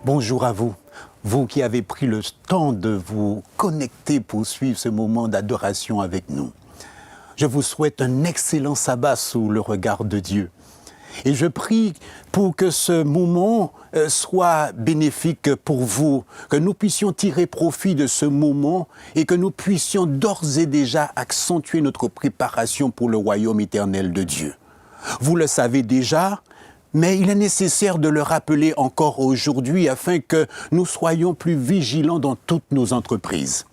Bonjour à vous, vous qui avez pris le temps de vous connecter pour suivre ce moment d'adoration avec nous. Je vous souhaite un excellent sabbat sous le regard de Dieu. Et je prie pour que ce moment soit bénéfique pour vous, que nous puissions tirer profit de ce moment et que nous puissions d'ores et déjà accentuer notre préparation pour le royaume éternel de Dieu. Vous le savez déjà, mais il est nécessaire de le rappeler encore aujourd'hui afin que nous soyons plus vigilants dans toutes nos entreprises.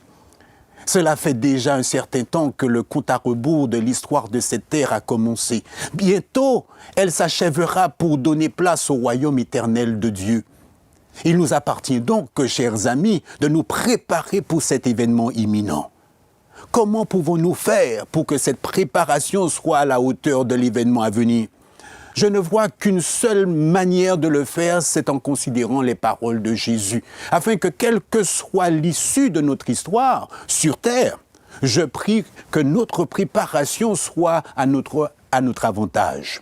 Cela fait déjà un certain temps que le compte à rebours de l'histoire de cette terre a commencé. Bientôt, elle s'achèvera pour donner place au royaume éternel de Dieu. Il nous appartient donc, chers amis, de nous préparer pour cet événement imminent. Comment pouvons-nous faire pour que cette préparation soit à la hauteur de l'événement à venir ? Je ne vois qu'une seule manière de le faire, c'est en considérant les paroles de Jésus, afin que quelle que soit l'issue de notre histoire sur terre, je prie que notre préparation soit à notre avantage.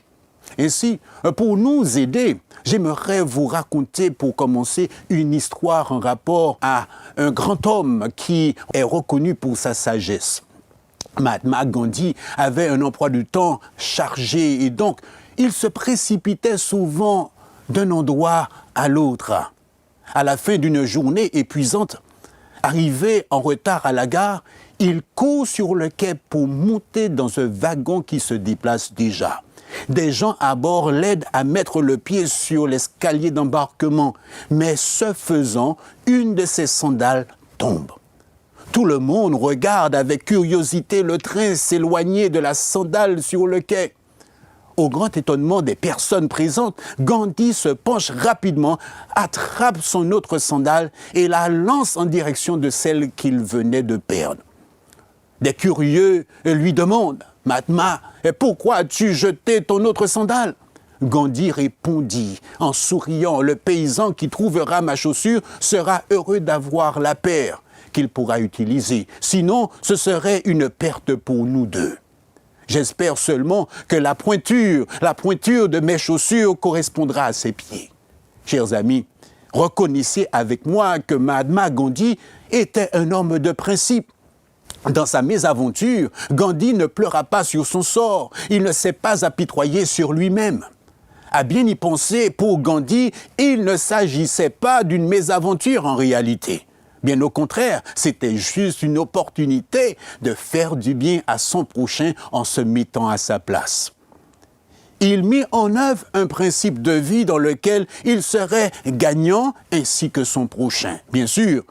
Ainsi, pour nous aider, j'aimerais vous raconter pour commencer une histoire en rapport à un grand homme qui est reconnu pour sa sagesse. Mahatma Gandhi avait un emploi du temps chargé et donc il se précipitait souvent d'un endroit à l'autre. À la fin d'une journée épuisante, arrivé en retard à la gare, il court sur le quai pour monter dans un wagon qui se déplace déjà. Des gens à bord l'aident à mettre le pied sur l'escalier d'embarquement, mais ce faisant, une de ses sandales tombe. Tout le monde regarde avec curiosité le train s'éloigner de la sandale sur le quai. Au grand étonnement des personnes présentes, Gandhi se penche rapidement, attrape son autre sandale et la lance en direction de celle qu'il venait de perdre. Des curieux lui demandent « Mahatma, pourquoi as-tu jeté ton autre sandale ?» Gandhi répondit en souriant « Le paysan qui trouvera ma chaussure sera heureux d'avoir la paire qu'il pourra utiliser. Sinon, ce serait une perte pour nous deux. J'espère seulement que la pointure de mes chaussures correspondra à ses pieds. » Chers amis, reconnaissez avec moi que Mahatma Gandhi était un homme de principe. Dans sa mésaventure, Gandhi ne pleura pas sur son sort, il ne s'est pas apitoyé sur lui-même. À bien y penser, pour Gandhi, il ne s'agissait pas d'une mésaventure en réalité. Bien au contraire, c'était juste une opportunité de faire du bien à son prochain en se mettant à sa place. Il mit en œuvre un principe de vie dans lequel il serait gagnant ainsi que son prochain. Bien sûr,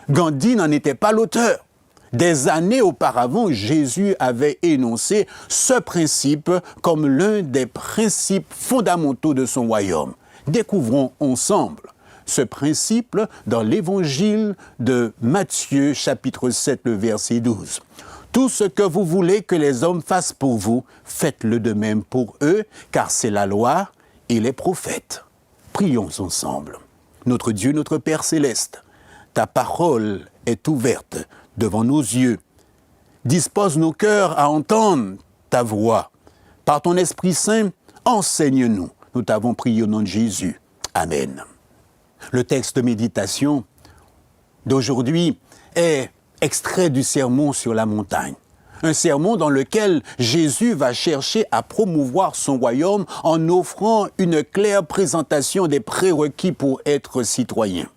Gandhi n'en était pas l'auteur. Des années auparavant, Jésus avait énoncé ce principe comme l'un des principes fondamentaux de son royaume. Découvrons ensemble ce principe dans l'évangile de Matthieu, chapitre 7, le verset 12. « Tout ce que vous voulez que les hommes fassent pour vous, faites-le de même pour eux, car c'est la loi et les prophètes. » Prions ensemble. Notre Dieu, notre Père céleste, ta parole est ouverte devant nos yeux. Dispose nos cœurs à entendre ta voix. Par ton Esprit Saint, enseigne-nous. Nous t'avons prié au nom de Jésus. Amen. Le texte de méditation d'aujourd'hui est extrait du sermon sur la montagne. Un sermon dans lequel Jésus va chercher à promouvoir son royaume en offrant une claire présentation des prérequis pour être citoyen.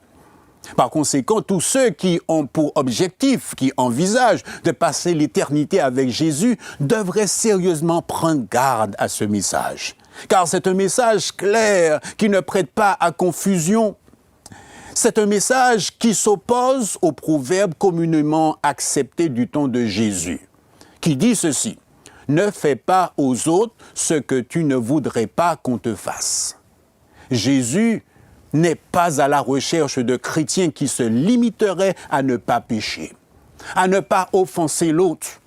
Par conséquent, tous ceux qui ont pour objectif, qui envisagent de passer l'éternité avec Jésus, devraient sérieusement prendre garde à ce message. Car c'est un message clair qui ne prête pas à confusion. C'est un message qui s'oppose au proverbe communément accepté du temps de Jésus, qui dit ceci: « Ne fais pas aux autres ce que tu ne voudrais pas qu'on te fasse. » Jésus n'est pas à la recherche de chrétiens qui se limiteraient à ne pas pécher, à ne pas offenser l'autre,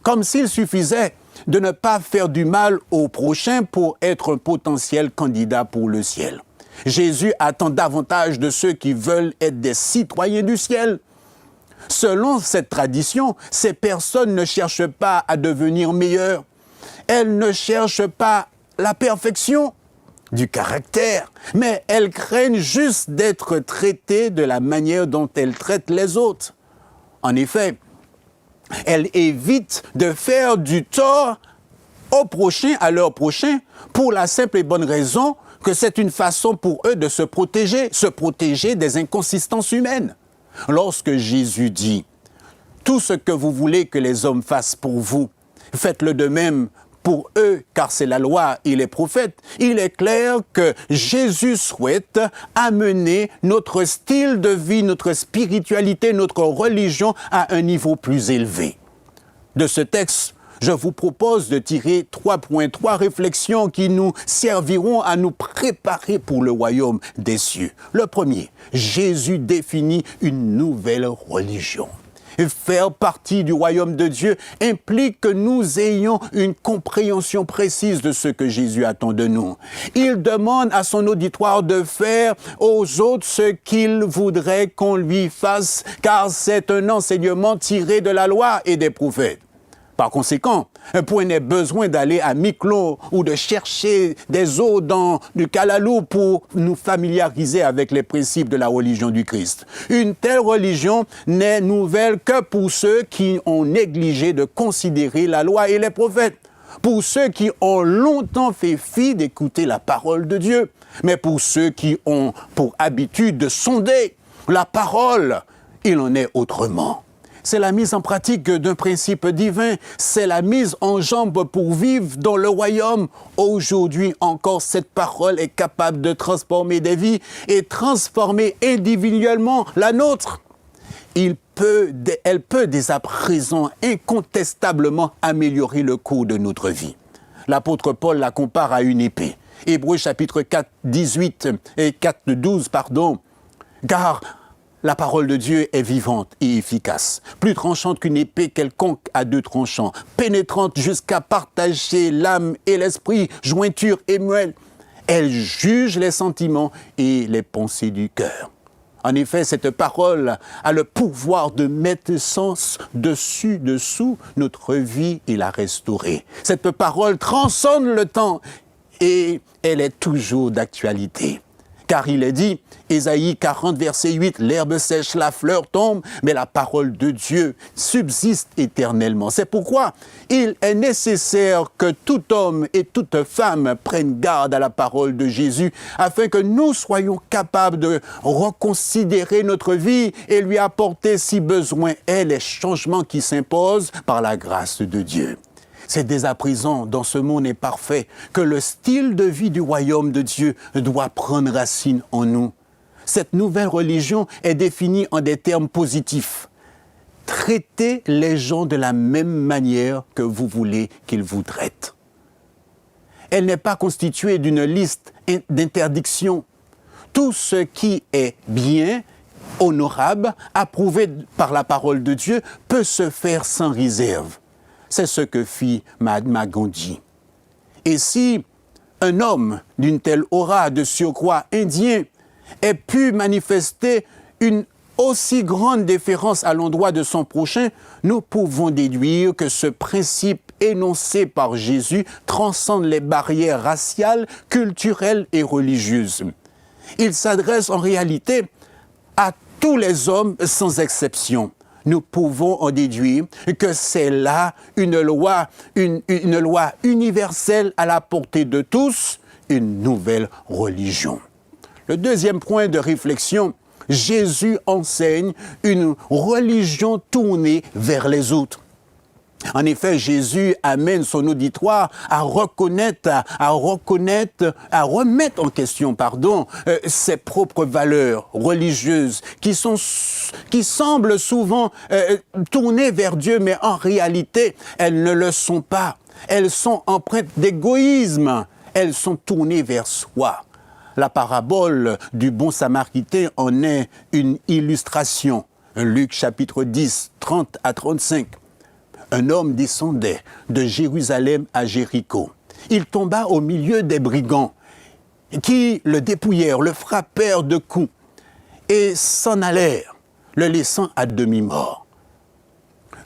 comme s'il suffisait de ne pas faire du mal au prochain pour être un potentiel candidat pour le ciel. Jésus attend davantage de ceux qui veulent être des citoyens du ciel. Selon cette tradition, ces personnes ne cherchent pas à devenir meilleures. Elles ne cherchent pas la perfection. du caractère, mais elles craignent juste d'être traitées de la manière dont elles traitent les autres. En effet, elles évitent de faire du tort au prochain, à leur prochain, pour la simple et bonne raison que c'est une façon pour eux de se protéger des inconsistances humaines. Lorsque Jésus dit « Tout ce que vous voulez que les hommes fassent pour vous, faites-le de même pour eux, car c'est la loi et les prophètes », il est clair que Jésus souhaite amener notre style de vie, notre spiritualité, notre religion à un niveau plus élevé. De ce texte, je vous propose de tirer 3 réflexions qui nous serviront à nous préparer pour le royaume des cieux. Le premier, Jésus définit une nouvelle religion. Faire partie du royaume de Dieu implique que nous ayons une compréhension précise de ce que Jésus attend de nous. Il demande à son auditoire de faire aux autres ce qu'il voudrait qu'on lui fasse, car c'est un enseignement tiré de la loi et des prophètes. Par conséquent, point n'est besoin d'aller à Miquelon ou de chercher des eaux dans du Kalalou pour nous familiariser avec les principes de la religion du Christ. Une telle religion n'est nouvelle que pour ceux qui ont négligé de considérer la loi et les prophètes, pour ceux qui ont longtemps fait fi d'écouter la parole de Dieu, mais pour ceux qui ont pour habitude de sonder la parole, il en est autrement. C'est la mise en pratique d'un principe divin, c'est la mise en jambe pour vivre dans le royaume. Aujourd'hui encore, cette parole est capable de transformer des vies et transformer individuellement la nôtre. Elle peut dès à présent incontestablement améliorer le cours de notre vie. L'apôtre Paul la compare à une épée. Hébreux chapitre 4, 18 et 4, 12, car la parole de Dieu est vivante et efficace, plus tranchante qu'une épée quelconque à 2 tranchants, pénétrante jusqu'à partager l'âme et l'esprit, jointure et moelle. Elle juge les sentiments et les pensées du cœur. En effet, cette parole a le pouvoir de mettre sens dessous notre vie et la restaurer. Cette parole transcende le temps et elle est toujours d'actualité. Car il est dit, Ésaïe 40, verset 8, « L'herbe sèche, la fleur tombe, mais la parole de Dieu subsiste éternellement. » C'est pourquoi il est nécessaire que tout homme et toute femme prennent garde à la parole de Jésus, afin que nous soyons capables de reconsidérer notre vie et lui apporter, si besoin est, les changements qui s'imposent par la grâce de Dieu. C'est dès à présent, dans ce monde imparfait, que le style de vie du royaume de Dieu doit prendre racine en nous. Cette nouvelle religion est définie en des termes positifs. Traitez les gens de la même manière que vous voulez qu'ils vous traitent. Elle n'est pas constituée d'une liste d'interdictions. Tout ce qui est bien, honorable, approuvé par la parole de Dieu, peut se faire sans réserve. C'est ce que fit Mahatma Gandhi. Et si un homme d'une telle aura de surcroît indien ait pu manifester une aussi grande déférence à l'endroit de son prochain, nous pouvons déduire que ce principe énoncé par Jésus transcende les barrières raciales, culturelles et religieuses. Il s'adresse en réalité à tous les hommes sans exception. Nous pouvons en déduire que c'est là une loi universelle à la portée de tous, une nouvelle religion. Le deuxième point de réflexion, Jésus enseigne une religion tournée vers les autres. En effet, Jésus amène son auditoire à remettre en question, ses propres valeurs religieuses qui semblent souvent tournées vers Dieu, mais en réalité, elles ne le sont pas. Elles sont empreintes d'égoïsme. Elles sont tournées vers soi. La parabole du bon Samaritain en est une illustration. Luc chapitre 10, 30 à 35. Un homme descendait de Jérusalem à Jéricho. Il tomba au milieu des brigands qui le dépouillèrent, le frappèrent de coups et s'en allèrent, le laissant à demi-mort.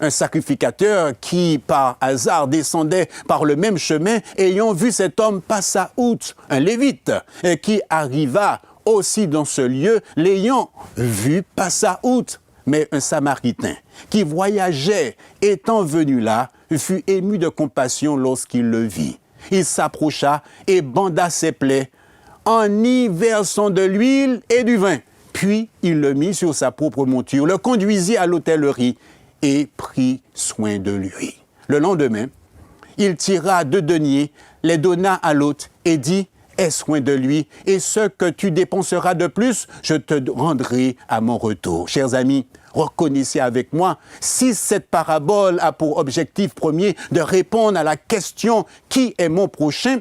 un sacrificateur qui, par hasard, descendait par le même chemin, ayant vu cet homme passa outre, un lévite, qui arriva aussi dans ce lieu, l'ayant vu passa outre. Mais un Samaritain qui voyageait, étant venu là, fut ému de compassion lorsqu'il le vit. Il s'approcha et banda ses plaies, en y versant de l'huile et du vin. Puis il le mit sur sa propre monture, le conduisit à l'hôtellerie et prit soin de lui. Le lendemain, il tira 2 deniers, les donna à l'hôte et dit « Aie soin de lui, et ce que tu dépenseras de plus, je te rendrai à mon retour. » Chers amis, reconnaissez avec moi, si cette parabole a pour objectif premier de répondre à la question « Qui est mon prochain ?»,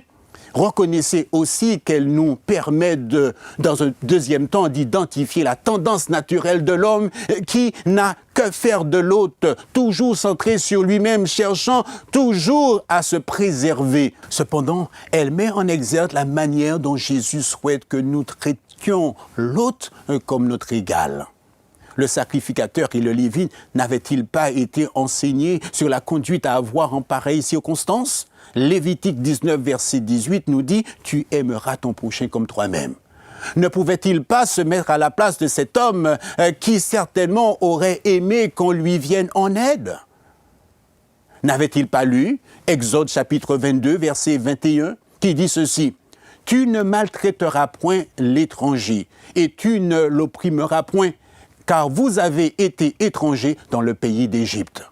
reconnaissez aussi qu'elle nous permet dans un deuxième temps d'identifier la tendance naturelle de l'homme qui n'a que faire de l'autre, toujours centré sur lui-même, cherchant toujours à se préserver. Cependant, elle met en exergue la manière dont Jésus souhaite que nous traitions l'autre comme notre égal. Le sacrificateur et le lévite n'avaient-ils pas été enseignés sur la conduite à avoir en pareille circonstance ? Lévitique 19, verset 18 nous dit « Tu aimeras ton prochain comme toi-même ». Ne pouvait-il pas se mettre à la place de cet homme qui certainement aurait aimé qu'on lui vienne en aide ? N'avait-il pas lu Exode chapitre 22, verset 21, qui dit ceci « Tu ne maltraiteras point l'étranger et tu ne l'opprimeras point, car vous avez été étrangers dans le pays d'Égypte. »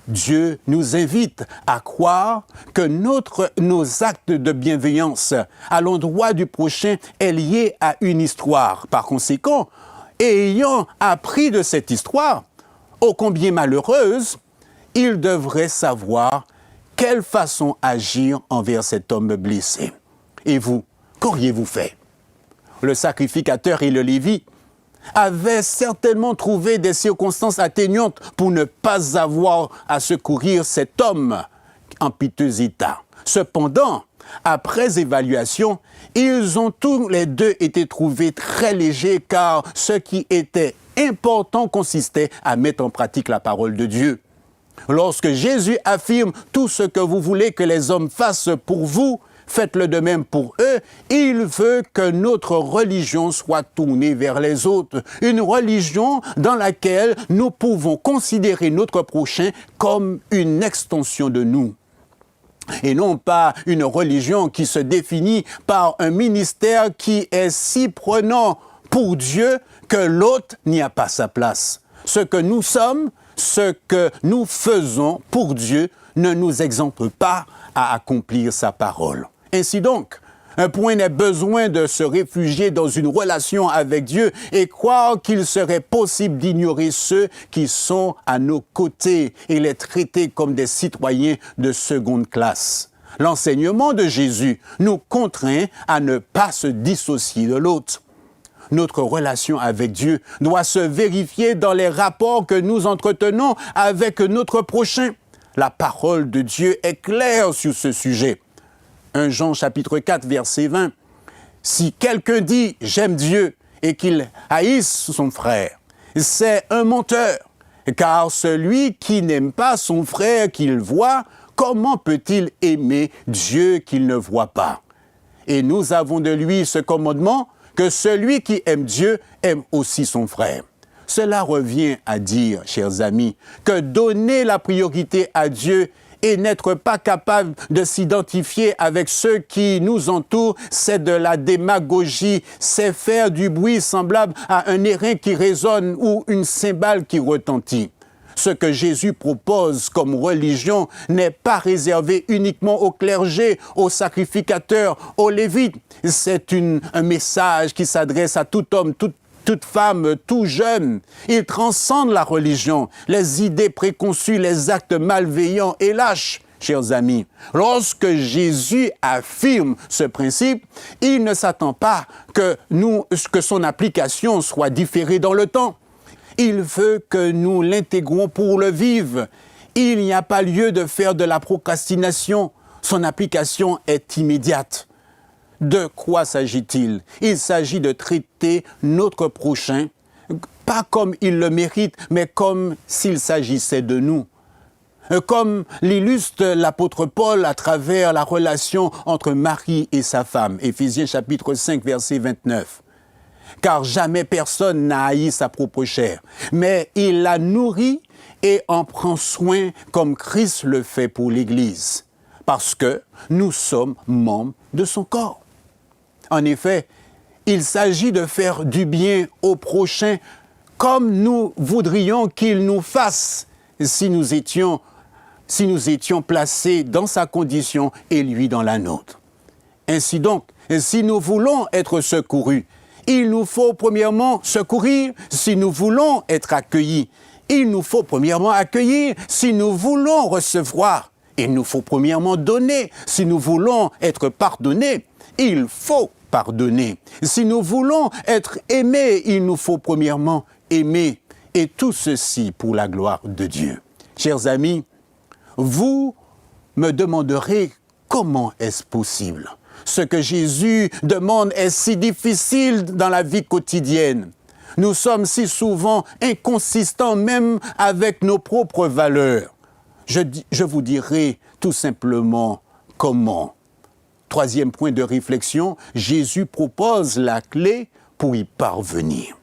Dieu nous invite à croire que nos actes de bienveillance à l'endroit du prochain est lié à une histoire. Par conséquent, ayant appris de cette histoire, ô combien malheureuse, il devrait savoir quelle façon agir envers cet homme blessé. Et vous, qu'auriez-vous fait? Le sacrificateur et le lévite avaient certainement trouvé des circonstances atténuantes pour ne pas avoir à secourir cet homme en piteux état. Cependant, après évaluation, ils ont tous les deux été trouvés très légers car ce qui était important consistait à mettre en pratique la parole de Dieu. Lorsque Jésus affirme « Tout ce que vous voulez que les hommes fassent pour vous, faites-le de même pour eux », il veut que notre religion soit tournée vers les autres. Une religion dans laquelle nous pouvons considérer notre prochain comme une extension de nous. Et non pas une religion qui se définit par un ministère qui est si prenant pour Dieu que l'autre n'y a pas sa place. Ce que nous sommes, ce que nous faisons pour Dieu ne nous exempte pas à accomplir sa parole. Ainsi donc, un point n'est besoin de se réfugier dans une relation avec Dieu et croire qu'il serait possible d'ignorer ceux qui sont à nos côtés et les traiter comme des citoyens de seconde classe. L'enseignement de Jésus nous contraint à ne pas se dissocier de l'autre. Notre relation avec Dieu doit se vérifier dans les rapports que nous entretenons avec notre prochain. La parole de Dieu est claire sur ce sujet. 1 Jean chapitre 4, verset 20. « Si quelqu'un dit « j'aime Dieu » et qu'il haïsse son frère, c'est un menteur. Car celui qui n'aime pas son frère qu'il voit, comment peut-il aimer Dieu qu'il ne voit pas? Et nous avons de lui ce commandement, que celui qui aime Dieu aime aussi son frère. » Cela revient à dire, chers amis, que donner la priorité à Dieu et n'être pas capable de s'identifier avec ceux qui nous entourent, c'est de la démagogie, c'est faire du bruit semblable à un airain qui résonne ou une cymbale qui retentit. Ce que Jésus propose comme religion n'est pas réservé uniquement au clergé, aux sacrificateurs, aux lévites. C'est un message qui s'adresse à tout homme, toute femme, tout jeune. Il transcende la religion, les idées préconçues, les actes malveillants et lâches. Chers amis, lorsque Jésus affirme ce principe, il ne s'attend pas que son application soit différée dans le temps. Il veut que nous l'intégrons pour le vivre. Il n'y a pas lieu de faire de la procrastination. Son application est immédiate. De quoi s'agit-il? Il s'agit de traiter notre prochain, pas comme il le mérite, mais comme s'il s'agissait de nous. comme l'illustre l'apôtre Paul à travers la relation entre Marie et sa femme. Éphésiens chapitre 5, verset 29. Car jamais personne n'a haï sa propre chair, mais il la nourrit et en prend soin comme Christ le fait pour l'Église, parce que nous sommes membres de son corps. En effet, il s'agit de faire du bien au prochain comme nous voudrions qu'il nous fasse si nous étions placés dans sa condition et lui dans la nôtre. Ainsi donc, si nous voulons être secourus, il nous faut premièrement secourir. Si nous voulons être accueillis, il nous faut premièrement accueillir. Si nous voulons recevoir, il nous faut premièrement donner. Si nous voulons être pardonnés, il faut pardonner. Si nous voulons être aimés, il nous faut premièrement aimer. Et tout ceci pour la gloire de Dieu. Chers amis, vous me demanderez comment est-ce possible? Ce que Jésus demande est si difficile dans la vie quotidienne. Nous sommes si souvent inconsistants même avec nos propres valeurs. Je vous dirai tout simplement comment. Troisième point de réflexion, Jésus propose la clé pour y parvenir.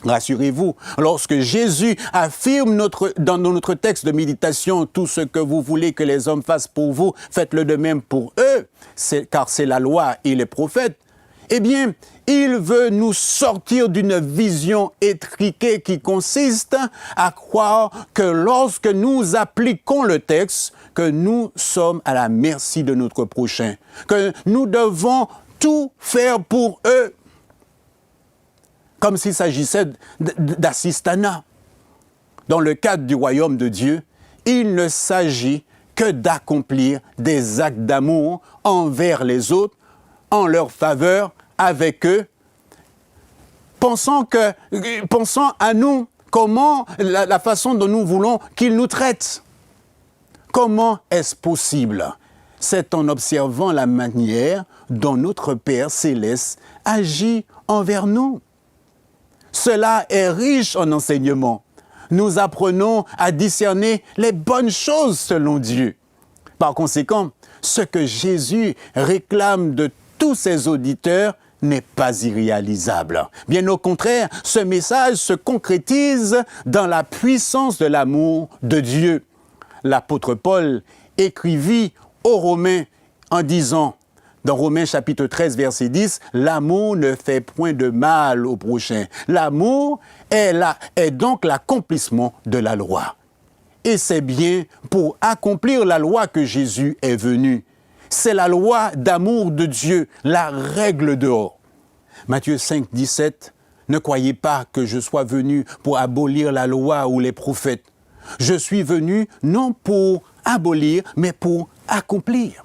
Rassurez-vous, lorsque Jésus affirme dans notre texte de méditation, tout ce que vous voulez que les hommes fassent pour vous, faites-le de même pour eux, car c'est la loi et les prophètes, eh bien, il veut nous sortir d'une vision étriquée qui consiste à croire que lorsque nous appliquons le texte, que nous sommes à la merci de notre prochain, que nous devons tout faire pour eux, comme s'il s'agissait d'assistanat. Dans le cadre du royaume de Dieu, il ne s'agit que d'accomplir des actes d'amour envers les autres, en leur faveur, avec eux, pensant à nous, comment, la façon dont nous voulons qu'ils nous traitent. Comment est-ce possible? C'est en observant la manière dont notre Père céleste agit envers nous. Cela est riche en enseignements. Nous apprenons à discerner les bonnes choses selon Dieu. Par conséquent, ce que Jésus réclame de tous ses auditeurs n'est pas irréalisable. Bien au contraire, ce message se concrétise dans la puissance de l'amour de Dieu. L'apôtre Paul écrivit aux Romains en disant, dans Romains chapitre 13, verset 10, « L'amour ne fait point de mal au prochain. » L'amour est donc l'accomplissement de la loi. Et c'est bien pour accomplir la loi que Jésus est venu. C'est la loi d'amour de Dieu, la règle d'or. Matthieu 5, 17, « Ne croyez pas que je sois venu pour abolir la loi ou les prophètes. Je suis venu non pour abolir, mais pour accomplir. »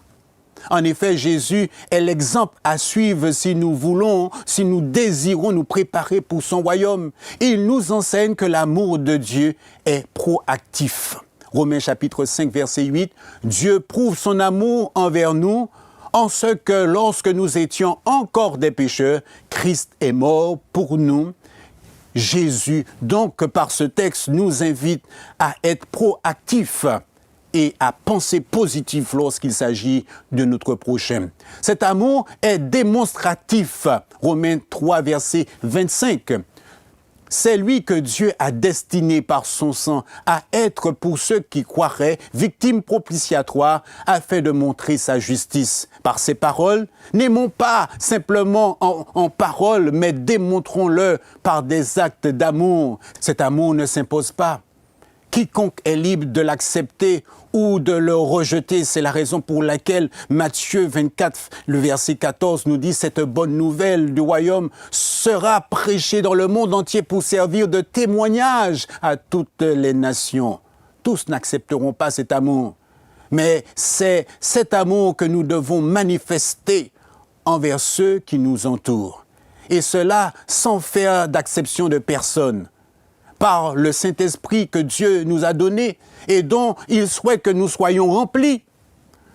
En effet, Jésus est l'exemple à suivre si nous désirons nous préparer pour son royaume. Il nous enseigne que l'amour de Dieu est proactif. Romains chapitre 5, verset 8, « Dieu prouve son amour envers nous en ce que lorsque nous étions encore des pécheurs, Christ est mort pour nous. » Jésus, donc, par ce texte, nous invite à être proactifs et à penser positif lorsqu'il s'agit de notre prochain. Cet amour est démonstratif. Romains 3, verset 25. C'est lui que Dieu a destiné par son sang à être pour ceux qui croiraient victime propitiatoire afin de montrer sa justice. Par ses paroles, n'aimons pas simplement en paroles, mais démontrons-le par des actes d'amour. Cet amour ne s'impose pas. Quiconque est libre de l'accepter ou de le rejeter. C'est la raison pour laquelle Matthieu 24, le verset 14 nous dit « Cette bonne nouvelle du royaume sera prêchée dans le monde entier pour servir de témoignage à toutes les nations. » Tous n'accepteront pas cet amour, mais c'est cet amour que nous devons manifester envers ceux qui nous entourent. Et cela sans faire d'acception de personne, par le Saint-Esprit que Dieu nous a donné et dont il souhaite que nous soyons remplis.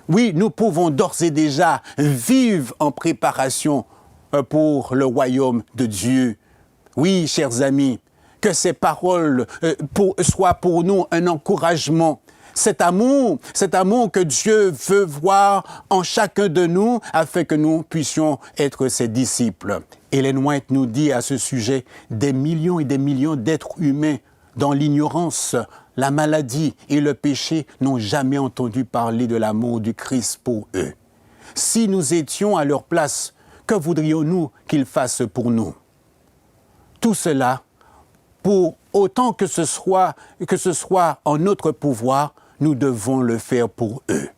Oui, nous pouvons d'ores et déjà vivre en préparation pour le royaume de Dieu. Oui, chers amis, que ces paroles soient pour nous un encouragement. cet amour que Dieu veut voir en chacun de nous afin que nous puissions être ses disciples. Ellen White nous dit à ce sujet, des millions et des millions d'êtres humains dans l'ignorance, la maladie et le péché n'ont jamais entendu parler de l'amour du Christ pour eux. Si nous étions à leur place, que voudrions-nous qu'ils fassent pour nous? Tout cela, pour autant que ce soit en notre pouvoir, nous devons le faire pour eux.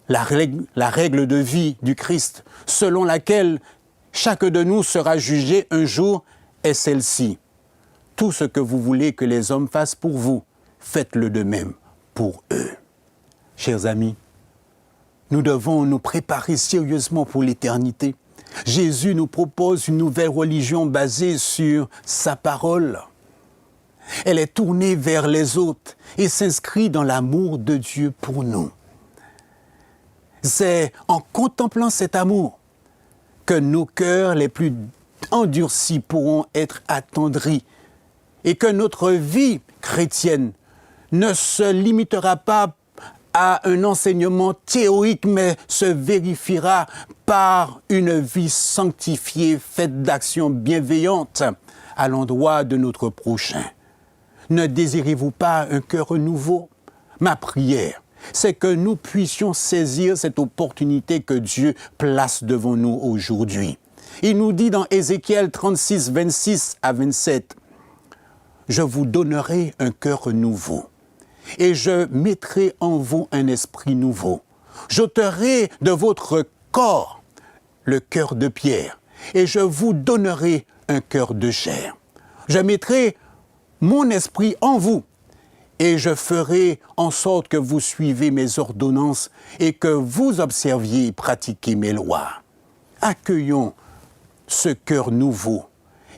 La règle de vie du Christ, selon laquelle chaque de nous sera jugé un jour, est celle-ci. Tout ce que vous voulez que les hommes fassent pour vous, faites-le de même pour eux. Chers amis, nous devons nous préparer sérieusement pour l'éternité. Jésus nous propose une nouvelle religion basée sur sa parole. Elle est tournée vers les autres et s'inscrit dans l'amour de Dieu pour nous. C'est en contemplant cet amour que nos cœurs les plus endurcis pourront être attendris et que notre vie chrétienne ne se limitera pas à un enseignement théorique, mais se vérifiera par une vie sanctifiée, faite d'actions bienveillantes à l'endroit de notre prochain. Ne désirez-vous pas un cœur nouveau? Ma prière, c'est que nous puissions saisir cette opportunité que Dieu place devant nous aujourd'hui. Il nous dit dans Ézéchiel 36, 26 à 27, « Je vous donnerai un cœur nouveau, et je mettrai en vous un esprit nouveau. J'ôterai de votre corps le cœur de pierre, et je vous donnerai un cœur de chair. Je mettrai mon esprit en vous, et je ferai en sorte que vous suivez mes ordonnances et que vous observiez et pratiquiez mes lois. » Accueillons ce cœur nouveau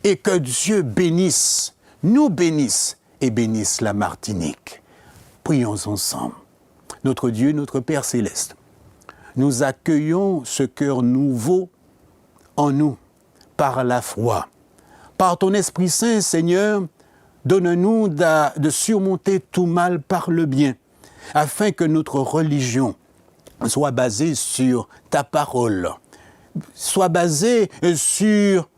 et que Dieu bénisse, nous bénisse et bénisse la Martinique. Prions ensemble. Notre Dieu, notre Père céleste, nous accueillons ce cœur nouveau en nous par la foi. Par ton Esprit Saint, Seigneur, donne-nous de surmonter tout mal par le bien, afin que notre religion soit basée sur ta parole, soit basée sur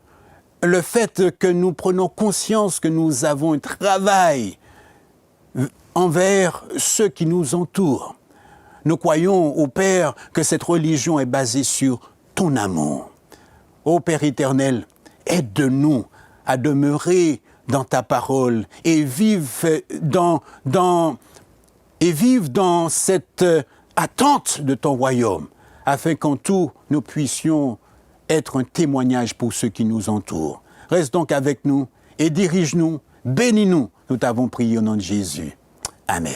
le fait que nous prenons conscience que nous avons un travail envers ceux qui nous entourent. Nous croyons, ô Père, que cette religion est basée sur ton amour. Ô Père éternel, aide-nous à demeurer dans ta parole et vivre dans cette attente de ton royaume, afin qu'en tout, nous puissions être un témoignage pour ceux qui nous entourent. Reste donc avec nous et dirige-nous, bénis-nous. Nous t'avons prié au nom de Jésus. Amen.